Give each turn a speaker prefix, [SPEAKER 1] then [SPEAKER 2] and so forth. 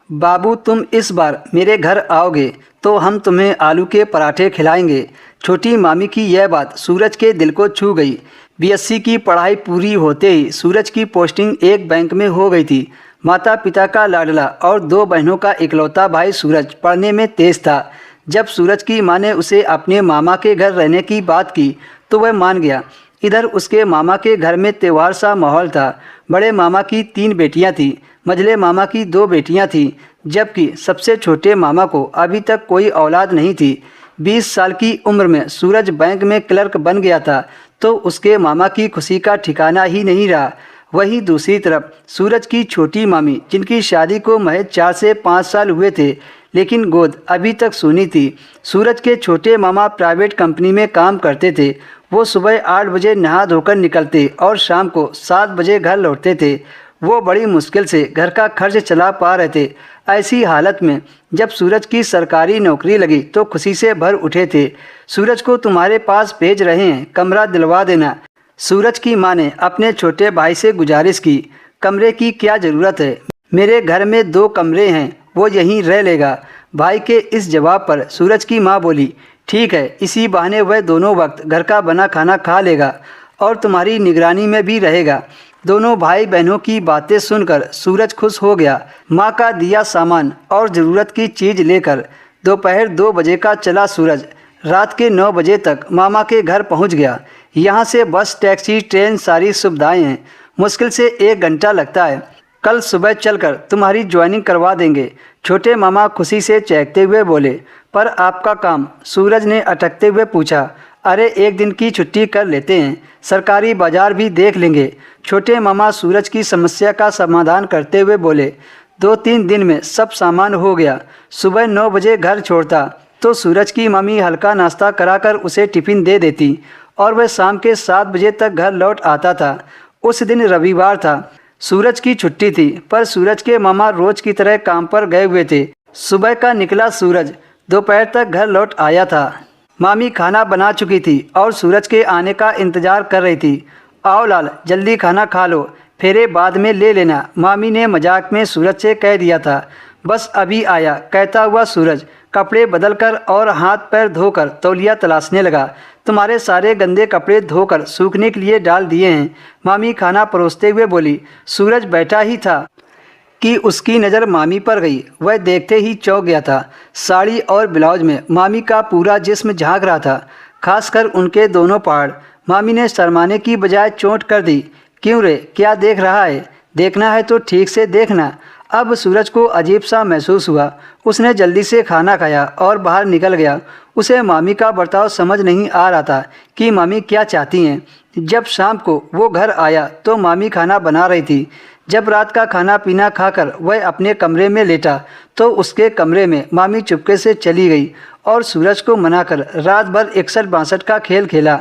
[SPEAKER 1] बाबू तुम इस बार मेरे घर आओगे तो हम तुम्हें आलू के पराठे खिलाएंगे। छोटी मामी की यह बात सूरज के दिल को छू गई। बीएससी की पढ़ाई पूरी होते ही सूरज की पोस्टिंग एक बैंक में हो गई थी। माता पिता का लाडला और दो बहनों का इकलौता भाई सूरज पढ़ने में तेज था। जब सूरज की मां ने उसे अपने मामा के घर रहने की बात की तो वह मान गया। इधर उसके मामा के घर में त्योहार सा माहौल था। बड़े मामा की 3 बेटियां थीं, मझले मामा की 2 बेटियां थीं, जबकि सबसे छोटे मामा को अभी तक कोई औलाद नहीं थी। 20 साल की उम्र में सूरज बैंक में क्लर्क बन गया था तो उसके मामा की खुशी का ठिकाना ही नहीं रहा। वहीं दूसरी तरफ सूरज की छोटी मामी, जिनकी शादी को महज 4 से 5 साल हुए थे, लेकिन गोद अभी तक सूनी थी। सूरज के छोटे मामा प्राइवेट कंपनी में काम करते थे। वो सुबह 8 बजे नहा धोकर निकलते और शाम को 7 बजे घर लौटते थे। वो बड़ी मुश्किल से घर का खर्च चला पा रहे थे। ऐसी हालत में जब सूरज की सरकारी नौकरी लगी तो खुशी से भर उठे थे। सूरज को तुम्हारे पास भेज रहे हैं, कमरा दिलवा देना। सूरज की मां ने अपने छोटे भाई से गुजारिश की। कमरे की क्या ज़रूरत है, मेरे घर में 2 कमरे हैं, वो यहीं रह लेगा। भाई के इस जवाब पर सूरज की मां बोली, ठीक है, इसी बहाने वह दोनों वक्त घर का बना खाना खा लेगा और तुम्हारी निगरानी में भी रहेगा। दोनों भाई बहनों की बातें सुनकर सूरज खुश हो गया। माँ का दिया सामान और ज़रूरत की चीज़ लेकर दोपहर 2 बजे का चला सूरज रात के 9 बजे तक मामा के घर पहुँच गया। यहाँ से बस, टैक्सी, ट्रेन सारी सुविधाएं हैं। मुश्किल से 1 घंटा लगता है। कल सुबह चलकर तुम्हारी ज्वाइनिंग करवा देंगे। छोटे मामा खुशी से चहकते हुए बोले। पर आपका काम? सूरज ने अटकते हुए पूछा। अरे 1 दिन की छुट्टी कर लेते हैं, सरकारी बाजार भी देख लेंगे। छोटे मामा सूरज की समस्या का समाधान करते हुए बोले। 2-3 दिन में सब सामान हो गया। सुबह 9 बजे घर छोड़ता तो सूरज की मम्मी हल्का नाश्ता कराकर उसे टिफ़िन दे देती और वह शाम के 7 बजे तक घर लौट आता था। उस दिन रविवार था, सूरज की छुट्टी थी, पर सूरज के मामा रोज की तरह काम पर गए हुए थे। सुबह का निकला सूरज दोपहर तक घर लौट आया था। मामी खाना बना चुकी थी और सूरज के आने का इंतजार कर रही थी। आओ लाल, जल्दी खाना खा लो, फेरे बाद में ले लेना, मामी ने मजाक में सूरज से कह दिया था। बस अभी आया, कहता हुआ सूरज कपड़े बदलकर और हाथ पैर धोकर तौलिया तलाशने लगा। तुम्हारे सारे गंदे कपड़े धोकर सूखने के लिए डाल दिए हैं, मामी खाना परोसते हुए बोली। सूरज बैठा ही था कि उसकी नज़र मामी पर गई। वह देखते ही चौंक गया था। साड़ी और ब्लाउज में मामी का पूरा जिस्म झांक रहा था, खासकर उनके दोनों पहाड़। मामी ने शर्माने की बजाय चोट कर दी। क्यों रे, क्या देख रहा है? देखना है तो ठीक से देखना। अब सूरज को अजीब सा महसूस हुआ। उसने जल्दी से खाना खाया और बाहर निकल गया। उसे मामी का बर्ताव समझ नहीं आ रहा था कि मामी क्या चाहती हैं। जब शाम को वो घर आया तो मामी खाना बना रही थी। जब रात का खाना पीना खाकर वह अपने कमरे में लेटा तो उसके कमरे में मामी चुपके से चली गई और सूरज को मनाकर रात भर 61-62 का खेल खेला।